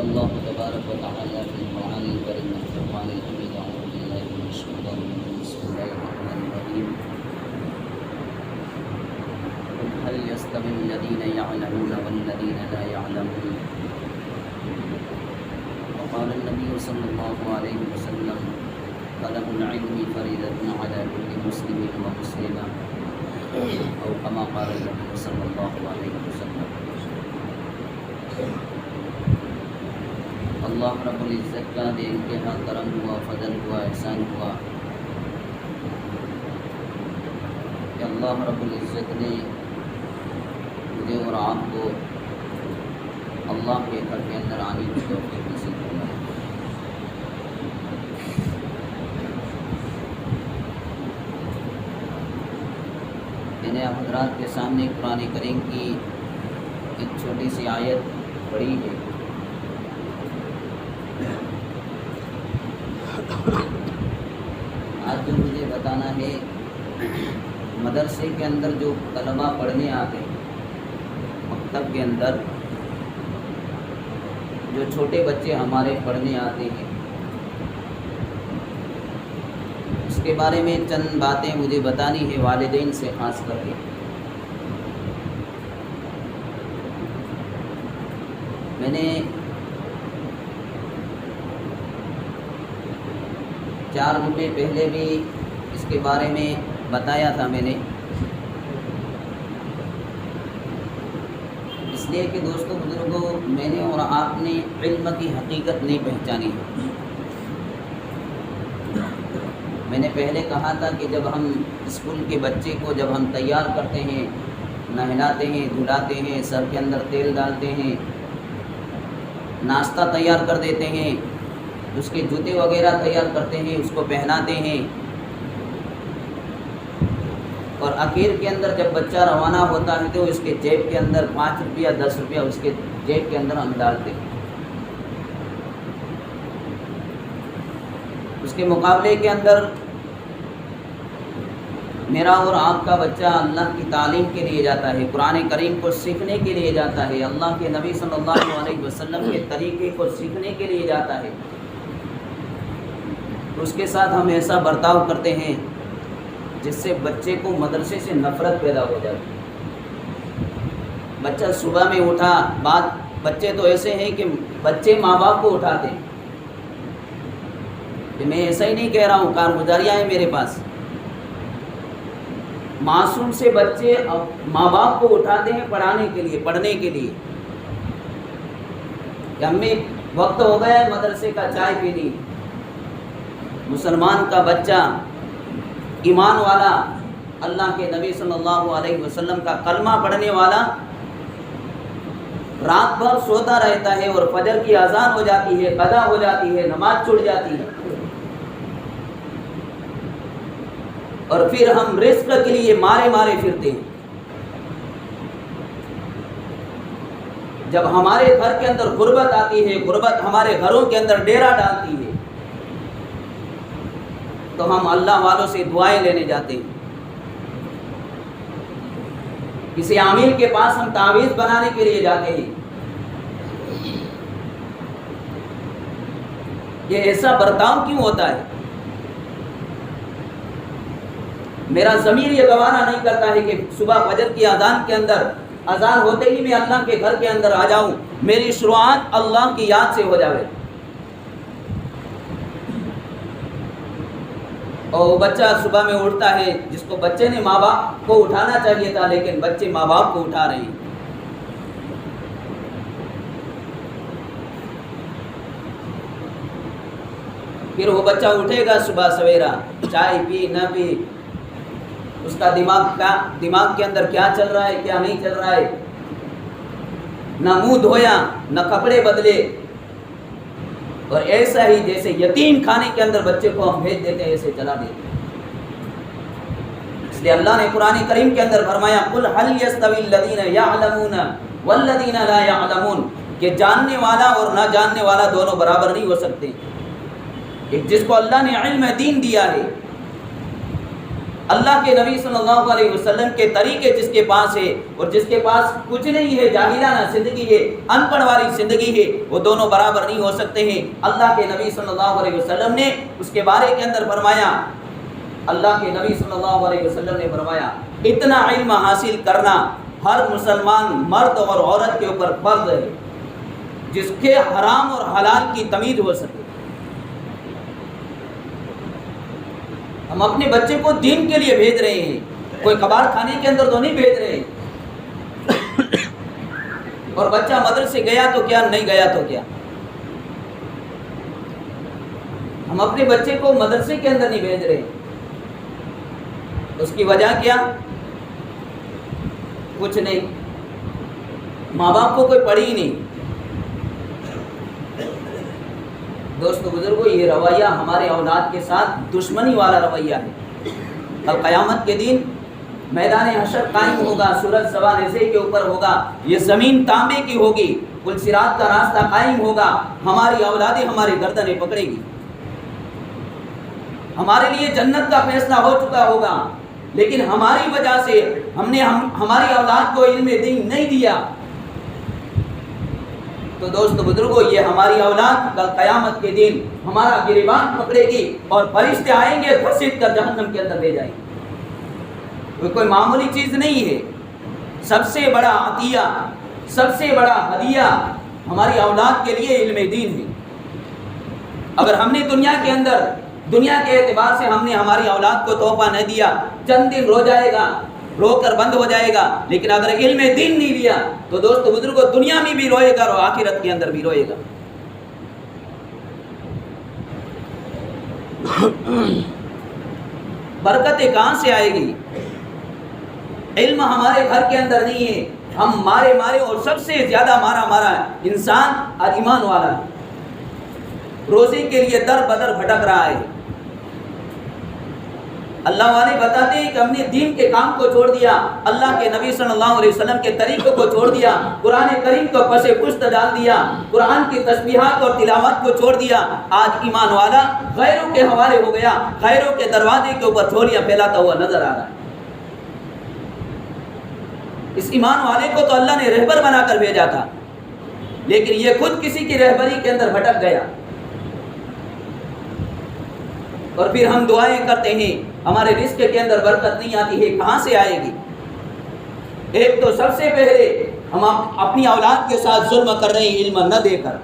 الله تبارك وتعالى في القرآن الكريم والفرقان الحميد. أعوذ بالله من الشيطان الرجيم. بسم الله الرحمن الرحيم. قل هل يستوي الذين يعلمون والذين لا يعلمون. وقال النبي صلى الله عليه وسلم طلب العلم فريضة على كل مسلم ومسلمة، أو كما قال النبي صلى الله عليه وسلم. اللہ رب العزت کا بے انتہا کرم ہوا، فضل ہوا، احسان ہوا کہ اللہ رب العزت نے مجھے اور آپ کو اللہ کے گھر کے اندر آنے کی توفیق نصیب فرمائی. میں نے آپ حضرات کے سامنے قرآن کریم کی ایک چھوٹی سی آیت پڑھی ہے. آج جو مجھے بتانا ہے، مدرسے کے اندر جو طلباء پڑھنے آتے ہیں، مکتب کے اندر جو چھوٹے بچے ہمارے پڑھنے آتے ہیں، اس کے بارے میں چند باتیں مجھے بتانی ہے، والدین سے خاص کر کے. میں نے 4 گھنٹے پہلے بھی اس کے بارے میں بتایا تھا میں نے، اس لیے کہ دوستوں بزرگوں، میں نے اور آپ نے علم کی حقیقت نہیں پہچانی. میں نے پہلے کہا تھا کہ جب ہم اسکول کے بچے کو جب ہم تیار کرتے ہیں، نہلاتے ہیں، دھلاتے ہیں، سر کے اندر تیل ڈالتے ہیں، ناشتہ تیار کر دیتے ہیں، اس کے جوتے وغیرہ تیار کرتے ہیں، اس کو پہناتے ہیں، اور آخر کے اندر جب بچہ روانہ ہوتا ہے تو اس کے جیب کے اندر 5 روپیہ 10 روپیہ اس کے جیب کے اندر ہم ڈالتے ہیں. اس کے مقابلے کے اندر میرا اور آپ کا بچہ اللہ کی تعلیم کے لیے جاتا ہے، قرآن کریم کو سیکھنے کے لیے جاتا ہے، اللہ کے نبی صلی اللہ علیہ وسلم کے طریقے کو سیکھنے کے لیے جاتا ہے. اس کے ساتھ ہم ایسا برتاؤ کرتے ہیں جس سے بچے کو مدرسے سے نفرت پیدا ہو جاتی ہے. بچہ صبح میں اٹھا، بچے تو ایسے ہیں کہ بچے ماں باپ کو اٹھاتے ہیں. کہ میں ایسا ہی نہیں کہہ رہا ہوں، کارگزاریاں ہیں میرے پاس. معصوم سے بچے ماں باپ کو اٹھاتے ہیں پڑھانے کے لیے، پڑھنے کے لیے، کہ امی وقت ہو گیا ہے مدرسے کا، چائے پینی. مسلمان کا بچہ، ایمان والا، اللہ کے نبی صلی اللہ علیہ وسلم کا کلمہ پڑھنے والا، رات بھر سوتا رہتا ہے اور فجر کی اذان ہو جاتی ہے، قضا ہو جاتی ہے، نماز چھوٹ جاتی ہے، اور پھر ہم رزق کے لیے مارے مارے پھرتے ہیں. جب ہمارے گھر کے اندر غربت آتی ہے، غربت ہمارے گھروں کے اندر ڈیرا ڈالتی ہے، تو ہم اللہ والوں سے دعائیں لینے جاتے ہیں. کسی عامل کے پاس ہم تعویذ بنانے کے لیے جاتے ہیں. یہ ایسا برتاؤ کیوں ہوتا ہے؟ میرا ضمیر یہ گوارا نہیں کرتا ہے کہ صبح فجر کی اذان کے اندر، اذان ہوتے ہی میں اللہ کے گھر کے اندر آ جاؤں، میری شروعات اللہ کی یاد سے ہو جائے. اور وہ بچہ صبح میں اٹھتا ہے جس کو بچے نے ماں باپ کو اٹھانا چاہیے تھا، لیکن بچے ماں باپ کو اٹھا رہے ہیں. پھر وہ بچہ اٹھے گا صبح سویرا، چائے پی نہ پی، اس کا دماغ کے اندر کیا چل رہا ہے، کیا نہیں چل رہا ہے، نہ منہ دھویا، نہ کپڑے بدلے. اور ایسا ہی جیسے یتیم خانے کے اندر بچے کو ہم بھیج دیتے ہیں، ایسے چلا دیتے ہیں. اس لیے اللہ نے قرآن کریم کے اندر فرمایا قل هل يستوي الذين يعلمون والذين لا يعلمون، کہ جاننے والا اور نہ جاننے والا دونوں برابر نہیں ہو سکتے. ایک جس کو اللہ نے علم دین دیا ہے، اللہ کے نبی صلی اللہ علیہ وسلم کے طریقے جس کے پاس ہے اور جس کے پاس کچھ نہیں ہے، جاہلانہ زندگی ہے، ان پڑھ والی زندگی ہے، وہ دونوں برابر نہیں ہو سکتے ہیں۔ اللہ کے نبی صلی اللہ علیہ وسلم نے اس کے بارے کے اندر فرمایا، اللہ کے نبی صلی اللہ علیہ وسلم نے فرمایا اتنا علم حاصل کرنا ہر مسلمان مرد اور عورت کے اوپر فرض ہے جس کے حرام اور حلال کی تمیز ہو سکے۔ ہم اپنے بچے کو دین کے لیے بھیج رہے ہیں، کوئی کباڑ کھانے کے اندر تو نہیں بھیج رہے ہیں۔ اور بچہ مدرسے گیا تو کیا، نہیں گیا تو کیا، ہم اپنے بچے کو مدرسے کے اندر نہیں بھیج رہے ہیں۔ اس کی وجہ کیا؟ کچھ نہیں، ماں باپ کو کوئی پڑھی ہی نہیں۔ دوستو بزرگوں، یہ رویہ ہمارے اولاد کے ساتھ دشمنی والا رویہ ہے۔ کل قیامت کے دن میدان حشر قائم ہوگا، سورج سوا نیزے کے اوپر ہوگا، یہ زمین تانبے کی ہوگی، پل صراط کا راستہ قائم ہوگا، ہماری اولادیں ہماری گردنیں پکڑے گی، ہمارے لیے جنت کا فیصلہ ہو چکا ہوگا، لیکن ہماری وجہ سے ہم نے ہماری اولاد کو علم دین نہیں دیا۔ تو دوست بزرگوں، یہ ہماری اولاد کل قیامت کے دن ہمارا گریبان پکڑے گی اور فرشتے آئیں گے، گھسیٹ کر جہنم کے اندر لے جائیں گے۔ کوئی معمولی چیز نہیں ہے، سب سے بڑا عطیہ، سب سے بڑا ہدیہ ہماری اولاد کے لیے علم دین ہے۔ اگر ہم نے دنیا کے اعتبار سے ہم نے ہماری اولاد کو تحفہ نہ دیا، چند دن رو جائے گا، رو کر بند ہو جائے گا، لیکن اگر علم دین نہیں دیا تو دوست بزرگوں دنیا میں بھی روئے گا اور آخرت کے اندر بھی روئے گا۔ برکتیں کہاں سے آئے گی؟ علم ہمارے گھر کے اندر نہیں ہے، ہم مارے اور سب سے زیادہ مارا انسان اور ایمان والا ہے، روزی کے لیے در بدر بھٹک رہا ہے۔ اللہ والے بتاتے ہیں کہ ہم نے دین کے کام کو چھوڑ دیا، اللہ کے نبی صلی اللہ علیہ وسلم کے طریقوں کو چھوڑ دیا، قرآن کریم کو پس پشت ڈال دیا، قرآن کی تسبیحات اور تلاوت کو چھوڑ دیا۔ آج ایمان والا غیروں کے حوالے ہو گیا، غیروں کے دروازے کے اوپر جھولیاں پھیلاتا ہوا نظر آ رہا ہے۔ اس ایمان والے کو تو اللہ نے رہبر بنا کر بھیجا تھا، لیکن یہ خود کسی کی رہبری کے اندر بھٹک گیا۔ اور پھر ہم دعائیں کرتے ہیں، ہمارے رزق کے اندر برکت نہیں آتی ہے، کہاں سے آئے گی؟ ایک تو سب سے پہلے ہم اپنی اولاد کے ساتھ ظلم کر رہے ہیں، علم نہ دے کر۔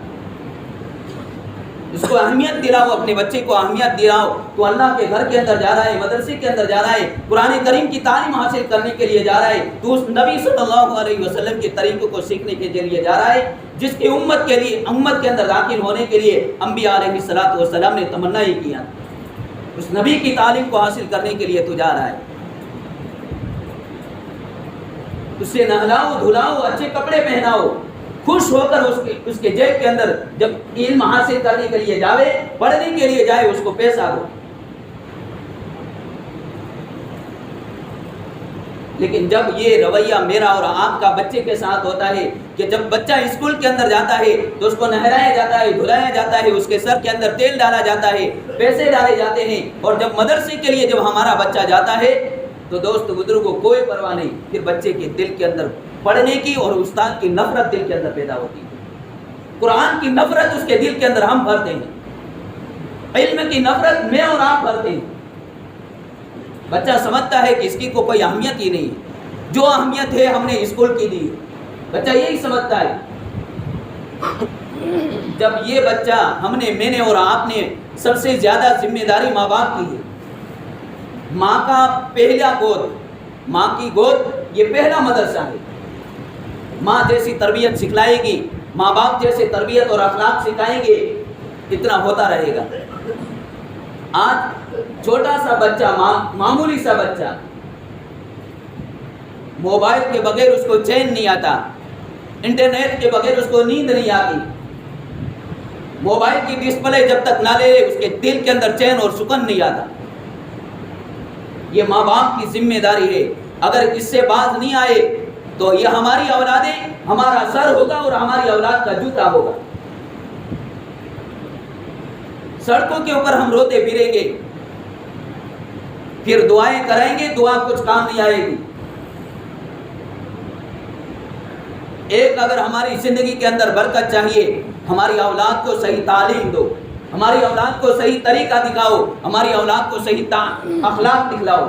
اس کو اہمیت دلاؤ، اپنے بچے کو اہمیت دلاؤ۔ تو اللہ کے گھر کے اندر جا رہا ہے، مدرسے کے اندر جا رہا ہے، قرآن کریم کی تعلیم حاصل کرنے کے لیے جا رہا ہے، تو اس نبی صلی اللہ علیہ وسلم کے طریقوں کو سیکھنے کے لیے جا رہا ہے، جس کی امت کے اندر داخل ہونے کے لیے انبیاء علیہ الصلوۃ والسلام نے تمنا ہی کیا، اس نبی کی تعلیم کو حاصل کرنے کے لیے تو جا رہا ہے۔ اسے نہلاؤ دھلاؤ، اچھے کپڑے پہناؤ، خوش ہو کر اس کے جیب کے اندر جب علم حاصل کرنے کے لیے جاوے، پڑھنے کے لیے جائے، اس کو پیسہ دو۔ لیکن جب یہ رویہ میرا اور آپ کا بچے کے ساتھ ہوتا ہے کہ جب بچہ اسکول کے اندر جاتا ہے تو اس کو نہلایا جاتا ہے، دھلایا جاتا ہے، اس کے سر کے اندر تیل ڈالا جاتا ہے، پیسے ڈالے جاتے ہیں، اور جب مدرسے کے لیے جب ہمارا بچہ جاتا ہے تو دوست بزرگوں کوئی پرواہ نہیں، پھر بچے کے دل کے اندر پڑھنے کی اور استاد کی نفرت دل کے اندر پیدا ہوتی ہے، قرآن کی نفرت اس کے دل کے اندر ہم بھرتے ہیں، علم کی نفرت میں اور آپ بھرتے ہیں۔ بچہ سمجھتا ہے کہ اس کی کوئی اہمیت ہی نہیں ہے، جو اہمیت ہے ہم نے اسکول کی دی، بچہ یہی سمجھتا ہے۔ جب یہ بچہ میں نے اور آپ نے سب سے زیادہ ذمہ داری ماں باپ کی ہے، ماں کا پہلا گود، ماں کی گود یہ پہلا مدرسہ ہے۔ ماں جیسی تربیت سکھلائے گی، ماں باپ جیسے تربیت اور اخلاق سکھائیں گے، اتنا ہوتا رہے گا۔ آج چھوٹا سا بچہ، معمولی سا بچہ، موبائل کے بغیر اس کو چین نہیں آتا، انٹرنیٹ کے بغیر اس کو نیند نہیں آتی، موبائل کی ڈسپلے جب تک نہ لے اس کے دل کے اندر چین اور سکون نہیں آتا۔ یہ ماں باپ کی ذمہ داری ہے، اگر اس سے باز نہیں آئے تو یہ ہماری اولادیں، ہمارا سر ہوگا اور ہماری اولاد کا جوتا ہوگا۔ سڑکوں کے اوپر ہم روتے پھریں گے، پھر دعائیں کریں گے، دعا کچھ کام نہیں آئے گی۔ ایک اگر ہماری زندگی کے اندر برکت چاہیے، ہماری اولاد کو صحیح تعلیم دو، ہماری اولاد کو صحیح طریقہ دکھاؤ، ہماری اولاد کو صحیح اخلاق دکھلاؤ۔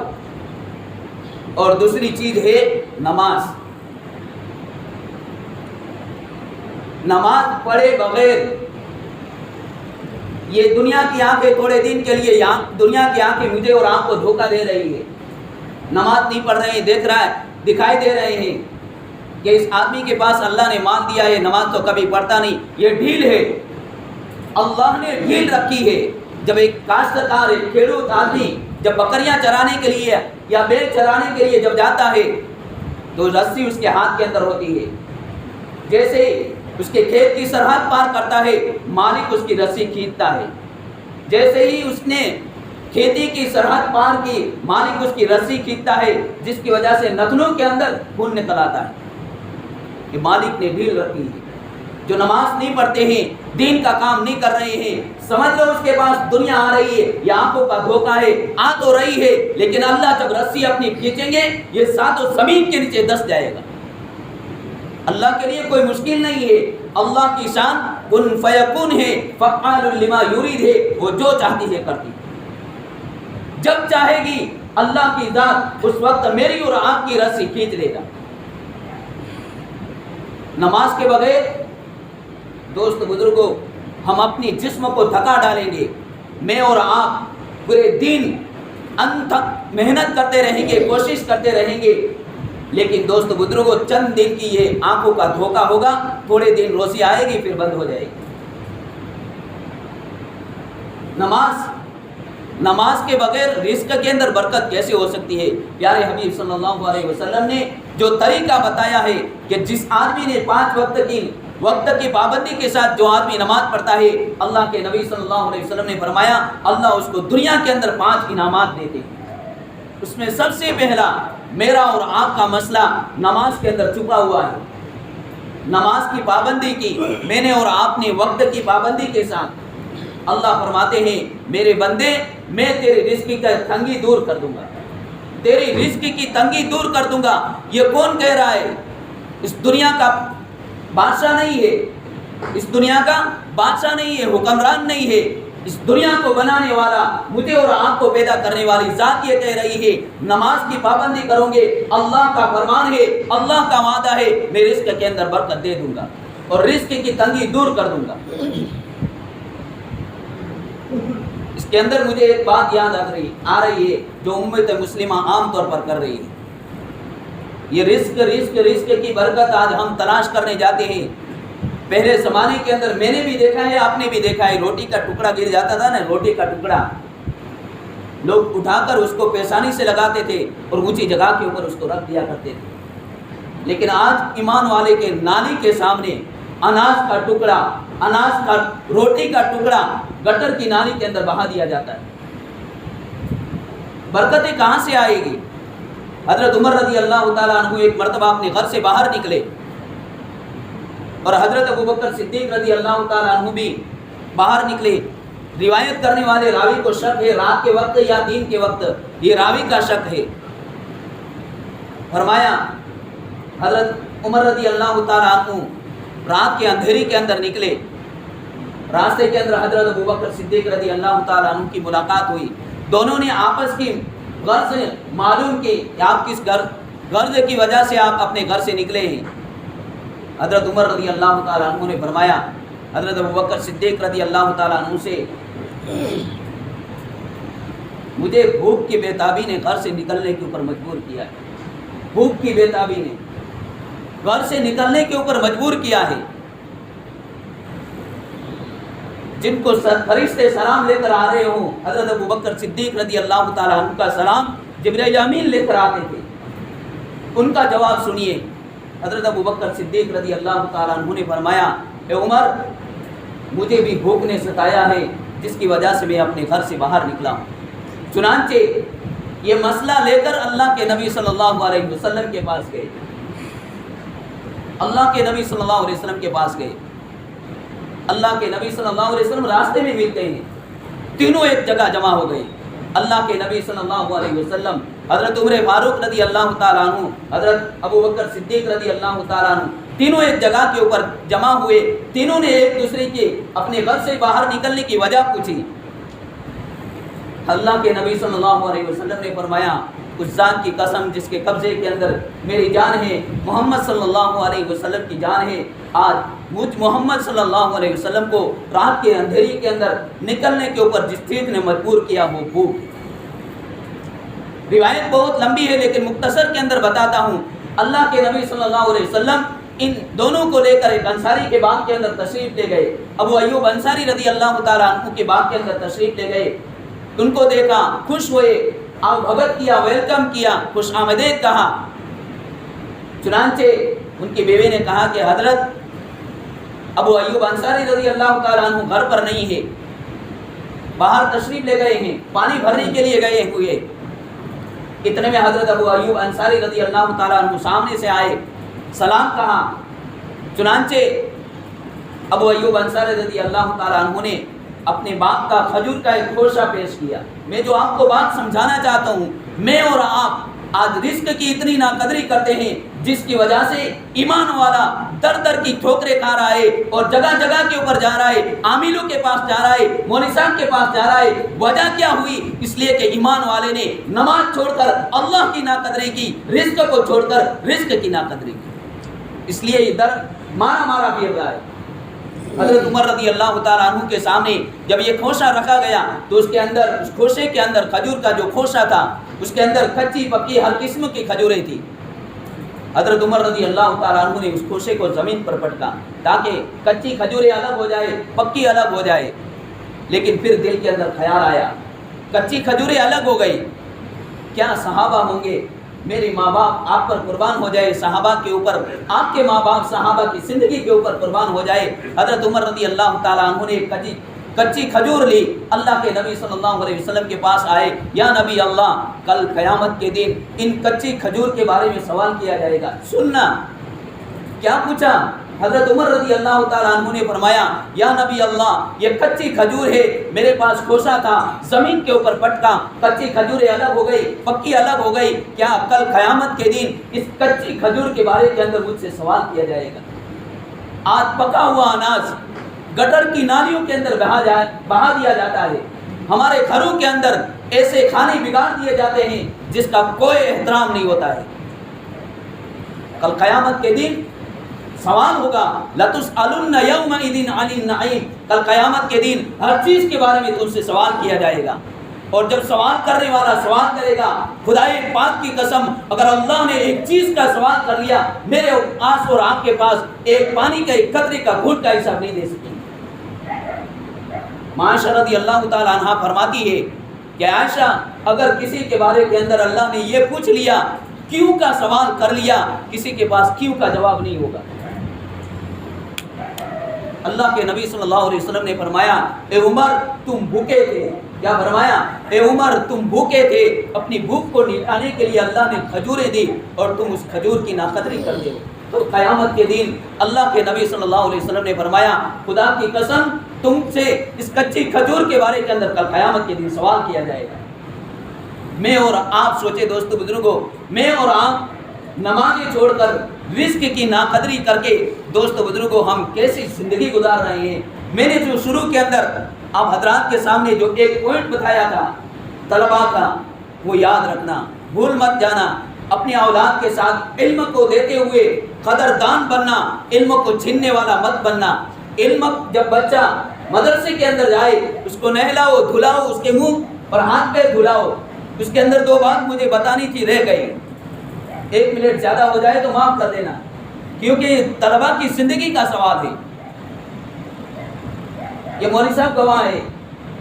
اور دوسری چیز ہے نماز۔ نماز پڑھے بغیر یہ دنیا کی آنکھیں تھوڑے دن کے لیے، دنیا کی آنکھیں مجھے اور آپ کو دھوکہ دے رہی ہے۔ نماز نہیں پڑھ رہے ہیں، دیکھ رہا ہے، دکھائی دے رہے ہیں کہ اس آدمی کے پاس اللہ نے مال دیا ہے، نماز تو کبھی پڑھتا نہیں، یہ ڈھیل ہے، اللہ نے ڈھیل رکھی ہے۔ جب ایک کاشتکار، ایک کھیڑوت آدمی جب بکریاں چرانے کے لیے یا بیل چرانے کے لیے جب جاتا ہے تو رسی اس کے ہاتھ کے اندر ہوتی ہے، جیسے اس کے کھیت کی سرحد پار کرتا ہے مالک اس کی رسی کھینچتا ہے، جیسے ہی اس نے کھیتی کی سرحد پار کی مالک اس کی رسی کھینچتا ہے، جس کی وجہ سے نتنوں کے اندر خون نکل آتا ہے کہ مالک نے ڈھیل رکھی ہے۔ جو نماز نہیں پڑھتے ہیں، دین کا کام نہیں کر رہے ہیں، سمجھ لو اس کے پاس دنیا آ رہی ہے، یہ آنکھوں کا دھوکہ ہے، آ تو رہی ہے، لیکن اللہ جب رسی اپنی کھینچیں گے یہ سات و زمین کے نیچے دس جائے گا۔ اللہ کے لیے کوئی مشکل نہیں ہے، اللہ کی شان کن فیکون ہے، فعال لما یرید ہے، وہ جو چاہتی ہے کرتی ہے۔ جب چاہے گی اللہ کی ذات اس وقت میری اور آپ کی رسی کھینچ لے گا۔ نماز کے بغیر دوست بزرگوں ہم اپنی جسم کو تھکا ڈالیں گے، میں اور آپ پورے دن انت تک محنت کرتے رہیں گے، کوشش کرتے رہیں گے، لیکن دوست بزرگوں چند دن کی یہ آنکھوں کا دھوکہ ہوگا، تھوڑے دن روزی آئے گی پھر بند ہو جائے گی۔ نماز کے بغیر رزق کے اندر برکت کیسے ہو سکتی ہے؟ پیارے حبیب صلی اللہ علیہ وسلم نے جو طریقہ بتایا ہے کہ جس آدمی نے 5 وقت کی پابندی کے ساتھ جو آدمی نماز پڑھتا ہے، اللہ کے نبی صلی اللہ علیہ وسلم نے فرمایا اللہ اس کو دنیا کے اندر 5 انعامات دیتے ہیں۔ اس میں سب سے پہلا میرا اور آپ کا مسئلہ نماز کے اندر چھپا ہوا ہے۔ نماز کی پابندی کی میں نے اور آپ نے وقت کی پابندی کے ساتھ، اللہ فرماتے ہیں میرے بندے میں تیرے رزق کی تنگی دور کر دوں گا، تیری رزق کی تنگی دور کر دوں گا۔ یہ کون کہہ رہا ہے؟ اس دنیا کا بادشاہ نہیں ہے، اس دنیا کا بادشاہ نہیں ہے، حکمران نہیں ہے، اس دنیا کو بنانے والا، مجھے اور آپ کو پیدا کرنے والی ذات یہ کہہ رہی ہے نماز کی پابندی کرو گے، اللہ کا فرمان ہے، اللہ کا وعدہ ہے، میں رزق کے اندر برکت دے دوں گا اور رزق کی تنگی دور کر دوں گا۔ اس کے اندر مجھے ایک بات یاد آ رہی ہے جو امت مسلمہ عام طور پر کر رہی ہے۔ یہ رزق کی برکت آج ہم تلاش کرنے جاتے ہیں۔ پہلے زمانے کے اندر میں نے بھی دیکھا ہے، آپ نے بھی دیکھا ہے، روٹی کا ٹکڑا گر جاتا تھا نا، روٹی کا ٹکڑا لوگ اٹھا کر اس کو پیشانی سے لگاتے تھے اور اونچی جگہ کے اوپر اس کو رکھ دیا کرتے تھے۔ لیکن آج ایمان والے کے نالی کے سامنے اناج کا ٹکڑا، روٹی کا ٹکڑا گٹر کی نالی کے اندر بہا دیا جاتا ہے۔ برکتیں کہاں سے آئے گی؟ حضرت عمر رضی اللہ تعالیٰ عنہ ایک مرتبہ اپنے گھر سے باہر نکلے اور حضرت ابوبکر صدیق رضی اللہ تعالیٰ عنہ بھی باہر نکلے۔ روایت کرنے والے راوی کو شک ہے رات کے وقت یا دن کے وقت، یہ راوی کا شک ہے۔ فرمایا حضرت عمر رضی اللہ تعالیٰ عنہ رات کے اندھیری کے اندر نکلے، راستے کے اندر حضرت ابوبکر صدیق رضی اللہ تعالیٰ عنہ کی ملاقات ہوئی۔ دونوں نے آپس کی غرض معلوم کی کہ آپ کس غرض کی وجہ سے آپ اپنے گھر سے نکلے ہیں۔ حضرت عمر رضی اللہ تعالیٰ عنہ نے فرمایا حضرت ابوبکر صدیق رضی اللہ تعالیٰ عنہ سے، مجھے بھوک کی بےتابی نے گھر سے نکلنے کے اوپر مجبور کیا ہے، بھوک کی بےتابی نے گھر سے نکلنے کے اوپر مجبور کیا ہے۔ جن کو فرشتے سلام لے کر آ رہے ہوں، حضرت ابوبکر صدیق رضی اللہ تعالیٰ عنہ کا سلام جبرائیل امین لے کر آتے تھے، ان کا جواب سنیے۔ حضرت ابوبکر صدیق رضی اللہ تعالیٰ عنہ نے فرمایا اے عمر، مجھے بھی بھوک نے ستایا ہے جس کی وجہ سے میں اپنے گھر سے باہر نکلا ہوں۔ چنانچہ یہ مسئلہ لے کر اللہ کے نبی صلی اللہ علیہ وسلم کے پاس گئے، اللہ کے نبی صلی اللہ علیہ وسلم کے پاس گئے۔ اللہ کے نبی صلی اللہ علیہ وسلم راستے میں ملتے ہیں، تینوں ایک جگہ جمع ہو گئے۔ اللہ کے نبی صلی اللہ علیہ وسلم، حضرت عمر فاروق رضی اللہ تعالیٰ عنہ، حضرت ابو بکر صدیق رضی اللہ تعالیٰ عنہ، تینوں ایک جگہ کے اوپر جمع ہوئے. تینوں نے ایک دوسرے کے اپنے گھر سے باہر نکلنے کی وجہ پوچھی. اللہ کے نبی صلی اللہ علیہ وسلم نے فرمایا اس ذات کی قسم جس کے قبضے کے اندر میری جان ہے، محمد صلی اللہ علیہ وسلم کی جان ہے، آج مجھ محمد صلی اللہ علیہ وسلم کو رات کے اندھیری کے اندر نکلنے کے اوپر جس چیز نے مجبور کیا وہ بھوک. روایت بہت لمبی ہے لیکن مختصر کے اندر بتاتا ہوں. اللہ کے نبی صلی اللہ علیہ وسلم ان دونوں کو لے کر ایک انصاری کے باغ کے اندر تشریف لے گئے. ابو ایوب انصاری رضی اللہ تعالیٰ عنہ کے باغ کے اندر تشریف لے گئے. ان کو دیکھا، خوش ہوئے، آپ بھگت کیا، ویلکم کیا، خوش آمدید کہا. چنانچہ ان کی بیوی نے کہا کہ حضرت ابو ایوب انصاری رضی اللہ تعالیٰ عنہ گھر پر نہیں ہے، باہر تشریف لے گئے ہیں، پانی بھرنے کے لیے گئے ہوئے. اتنے میں حضرت ابو ایوب انصاری رضی اللہ تعالیٰ عنہ سامنے سے آئے، سلام کہا. چنانچہ ابو ایوب انصاری رضی اللہ تعالیٰ عنہ نے اپنے باغ کا کھجور کا ایک خوشہ پیش کیا. میں جو آپ کو بات سمجھانا چاہتا ہوں، میں اور آپ آج رزق کی اتنی ناقدری کرتے ہیں جس کی وجہ سے ایمان والا در در کی ٹھوکریں کھا رہا ہے اور جگہ جگہ کے اوپر جا رہا ہے، عاملوں کے پاس جا رہا ہے، مولوی صاحب کے پاس جا رہا ہے. وجہ کیا ہوئی؟ اس لیے کہ ایمان والے نے نماز چھوڑ کر اللہ کی ناقدری کی، رزق کو چھوڑ کر رزق کی ناقدری کی. اس لیے یہ در مارا پھر رہا ہے. حضرت عمر رضی اللہ تعالیٰ عنہ کے سامنے جب یہ کھوشہ رکھا گیا تو اس کے اندر، اس کھوشے کے اندر کھجور کا جو کھوشہ تھا اس کے اندر کچی پکی ہر قسم کی کھجوریں تھیں. حضرت عمر رضی اللہ تعالیٰ عنہ نے اس کھوشے کو زمین پر پٹکا تاکہ کچی کھجوریں الگ ہو جائے، پکی الگ ہو جائے. لیکن پھر دل کے اندر خیال آیا کچی کھجوریں الگ ہو گئی، کیا صحابہ ہوں گے، میرے ماں باپ آپ پر قربان ہو جائے، صحابہ کے اوپر، آپ کے ماں باپ صحابہ کی زندگی کے اوپر قربان ہو جائے. حضرت عمر رضی اللہ تعالیٰ عنہ نے کچی کھجور لی، اللہ کے نبی صلی اللہ علیہ وسلم کے پاس آئے. یا نبی اللہ، کل قیامت کے دن ان کچی کھجور کے بارے میں سوال کیا جائے گا، سننا. کیا پوچھا؟ حضرت عمر رضی اللہ تعالیٰ عنہ نے فرمایا یا نبی اللہ، یہ کچی کھجور ہے، میرے پاس کھوسا تھا، زمین کے اوپر پٹکا، کچی کھجوریں الگ ہو گئی، پکی الگ ہو گئی. کیا کل قیامت کے دن اس کچی کھجور کے بارے کے اندر مجھ سے سوال کیا جائے گا؟ آج پکا ہوا اناج گٹر کی نالیوں کے اندر بہا دیا جاتا ہے. ہمارے گھروں کے اندر ایسے کھانے بگاڑ دیے جاتے ہیں جس کا کوئی احترام نہیں ہوتا ہے. کل قیامت کے دن سوال ہوگا، لَتُسْأَلُنَّ يَوْمَئِذٍ عَنِ النَّعِيمِ. کل قیامت کے دن ہر چیز کے بارے میں تم سے سوال کیا جائے گا. اور جب سوال کرنے والا سوال کرے گا، خدائے پاک کی قسم، اگر اللہ نے ایک چیز کا سوال کر لیا، میرے آس اور آپ کے پاس ایک پانی کا، ایک قطرے کا گھونٹ کا حساب نہیں دے سکیں. عائشہ رضی اللہ تعالیٰ عنہا فرماتی ہے کہ عائشہ، اگر کسی کے بارے کے اندر اللہ نے یہ پوچھ لیا، کیوں کا سوال کر لیا، کسی کے پاس کیوں کا جواب نہیں ہوگا. اللہ کے نبی صلی اللہ علیہ وسلم نے فرمایا اے عمر تم بھوکے تھے. کیا فرمایا؟ اے عمر تم بھوکے تھے، اپنی بھوک کو مٹانے کے لیے اللہ نے کھجوریں دی اور تم اس کھجور کی ناقدری کر دے. تو قیامت کے دن اللہ کے نبی صلی اللہ علیہ وسلم نے فرمایا خدا کی قسم تم سے اس کچی کھجور کے بارے کے اندر کل قیامت کے دن سوال کیا جائے گا. میں اور آپ سوچے دوستو بزرگوں، میں اور آپ نمازیں چھوڑ کر، رزق کی ناقدری کر کے دوستو بزرگوں ہم کیسی زندگی گزار رہے ہیں. میں نے جو شروع کے اندر آپ حضرات کے سامنے جو ایک پوائنٹ بتایا تھا طلباء کا، وہ یاد رکھنا، بھول مت جانا. اپنی اولاد کے ساتھ علم کو دیتے ہوئے قدردان بننا، علم کو چھیننے والا مت بننا. علم جب بچہ مدرسے کے اندر جائے اس کو نہلاؤ دھلاؤ، اس کے منہ اور ہاتھ پہ دھلاؤ. اس کے اندر دو بات مجھے بتانی تھی، رہ گئی. 1 منٹ زیادہ ہو جائے تو معاف کر دینا، کیونکہ طلباء کی زندگی کا سوال ہے. یہ مولوی صاحب گواہ ہے،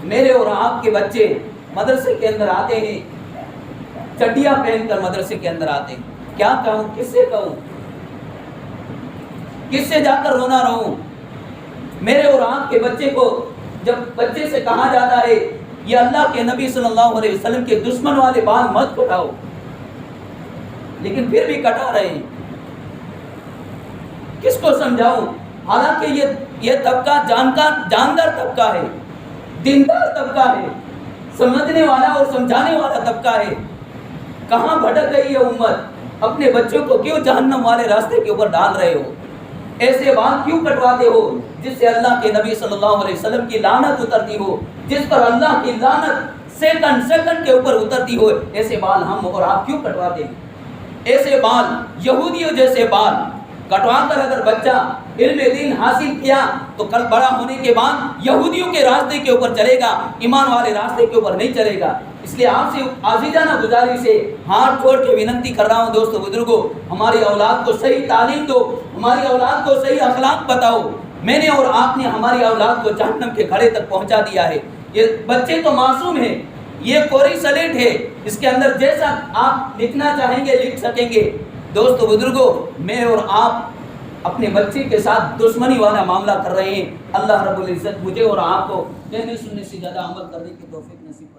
میرے اور آپ کے بچے مدرسے کے اندر آتے ہیں، چڈیاں پہن کر مدرسے کے اندر آتے ہیں. کیا کہوں، کس سے کہوں، کس سے جا کر رونا رہوں. میرے اور آپ کے بچے کو جب بچے سے کہا جاتا ہے یہ اللہ کے نبی صلی اللہ علیہ وسلم کے دشمن والے بال مت کٹاؤ، لیکن پھر بھی کٹا رہے ہیں. کس کو سمجھاؤں؟ حالانکہ یہ طبقہ جاندار طبقہ ہے، دیندار طبقہ ہے، سمجھنے والا اور سمجھانے والا طبقہ ہے. کہاں بھٹک گئی ہے امت؟ اپنے بچوں کو کیوں جہنم والے راستے کے اوپر ڈال رہے ہو؟ ایسے بال کیوں کٹواتے ہو جس سے اللہ کے نبی صلی اللہ علیہ وسلم کی لعنت اترتی ہو، جس پر اللہ کی لعنت سیکنڈ کے اوپر اترتی ہو؟ ایسے بال ہم اور آپ کیوں کٹواتے ہیں؟ ایسے بال، یہودیوں جیسے بال کٹوا کر اگر بچہ علم دین حاصل کیا تو کل بڑا ہونے کے بعد یہودیوں کے راستے کے اوپر چلے گا، ایمان والے راستے کے اوپر نہیں چلے گا. اس لیے آپ سے عزیزانہ گزارش سے ہاتھ چھوڑ کے وننتی کر رہا ہوں دوستو بزرگوں، ہماری اولاد کو صحیح تعلیم دو، ہماری اولاد کو صحیح اخلاق بتاؤ. میں نے اور آپ نے ہماری اولاد کو جہنم کے گھڑے تک پہنچا دیا ہے. یہ بچے تو معصوم ہیں، یہ کوری سلیٹ ہے، اس کے اندر جیسا آپ لکھنا چاہیں گے لکھ سکیں گے. دوستو بزرگوں، میں اور آپ اپنے بچے کے ساتھ دشمنی والا معاملہ کر رہے ہیں. اللہ رب العزت مجھے اور آپ کو کہنے سننے سے زیادہ عمل کرنے کی توفیق نصیب